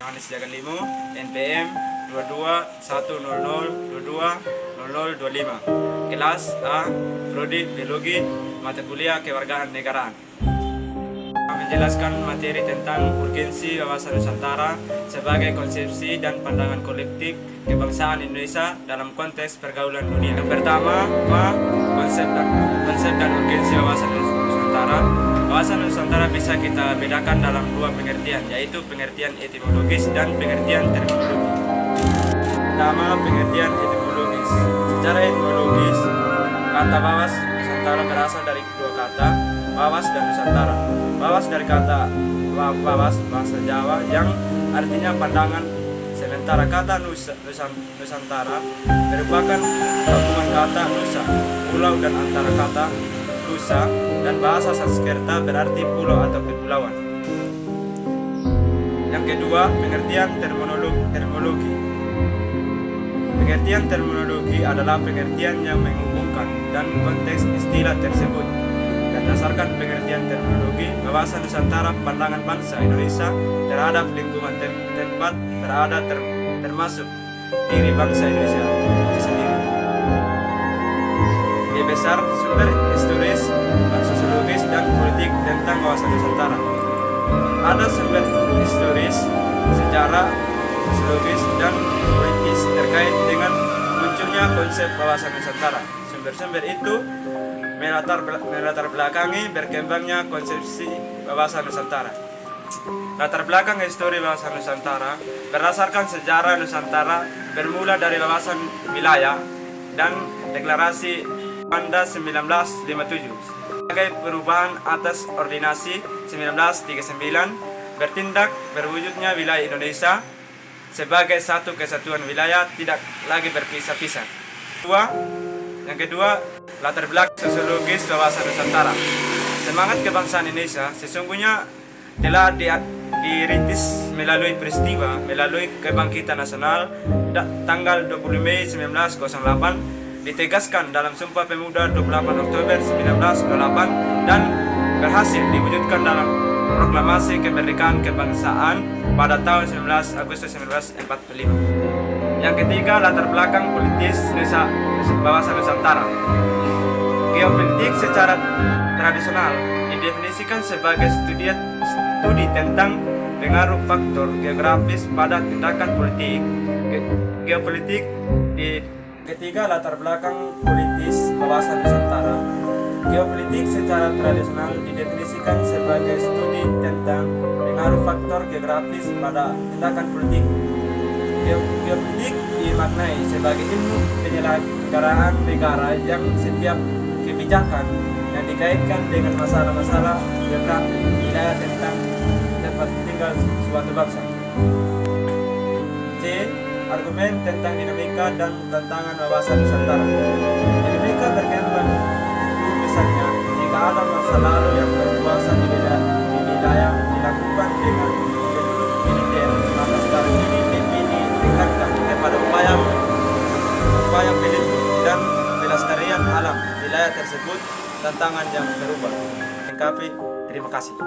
Yohanes Jaganlimo, NPM 221002200025. Kelas A, Prodi Biologi, Mata Kuliah Kewargaan Negaraan. Menjelaskan materi tentang urgensi wawasan Nusantara sebagai konsepsi dan pandangan kolektif kebangsaan Indonesia dalam konteks pergaulan dunia. Yang pertama, konsep dan urgensi wawasan Nusantara. Wawasan Nusantara bisa kita bedakan dalam dua pengertian, yaitu pengertian etimologis dan pengertian terminologi. Pertama, pengertian etimologis. Secara etimologis, kata wawas Nusantara berasal dari dua kata, wawas dan Nusantara. Wawas dari kata wawas bahasa Jawa yang artinya pandangan, sementara kata Nusantara merupakan gabungan kata Nusa, pulau, dan antara kata Nusa dan bahasa Sanskerta berarti pulau atau kepulauan. Yang kedua, pengertian terminologi. Pengertian terminologi adalah pengertian yang menghubungkan dan konteks istilah tersebut. Berdasarkan pengertian terminologi, wawasan Nusantara pandangan bangsa Indonesia terhadap lingkungan tempat berada termasuk diri bangsa Indonesia itu sendiri. Di besar sumber historis, sosiologis, dan politik tentang wawasan Nusantara. Ada sumber historis, sejarah, sosiologis, dan politis terkait dengan munculnya konsep wawasan Nusantara. Sumber-sumber itu melatar belakangi berkembangnya konsepsi wawasan Nusantara. Latar belakang histori wawasan Nusantara berdasarkan sejarah Nusantara bermula dari wawasan wilayah dan deklarasi pada 1957 sebagai perubahan atas ordinasi 1939 bertindak berwujudnya wilayah Indonesia sebagai satu kesatuan wilayah tidak lagi berpisah-pisah. Yang kedua, latar belakang sosiologis wawasan Nusantara. Semangat kebangsaan Indonesia sesungguhnya telah dirintis melalui peristiwa, melalui kebangkitan nasional tanggal 20 Mei 1908, ditegaskan dalam Sumpah Pemuda 28 Oktober 1928 dan berhasil diwujudkan dalam Proklamasi Kemerdekaan Kebangsaan pada tahun 19 Agustus 1945. Yang ketiga, latar belakang politis wawasan Nusantara. Geopolitik secara tradisional didefinisikan sebagai studi tentang pengaruh faktor geografis pada tindakan politik. Geopolitik ketiga, latar belakang politis wawasan Nusantara. Geopolitik secara tradisional didefinisikan sebagai studi tentang pengaruh faktor geografis pada tindakan politik. Geopolitik dimaknai sebagai ilmu penyelenggaraan negara yang setiap kebijakan yang dikaitkan dengan masalah-masalah geografi wilayah tentang tempat tinggal suatu bangsa. C. Argumen tentang dinamika dan tantangan wawasan Nusantara. Dinamika berkembang misalnya jika ada masa lalu yang berkuasa di wilayah dilakukan dengan penduduk militer, maka sekarang ini lebih ditingkatkan kepada upaya pelindung dan pelestarian alam wilayah tersebut, tantangan yang berubah. Lengkapi, terima kasih.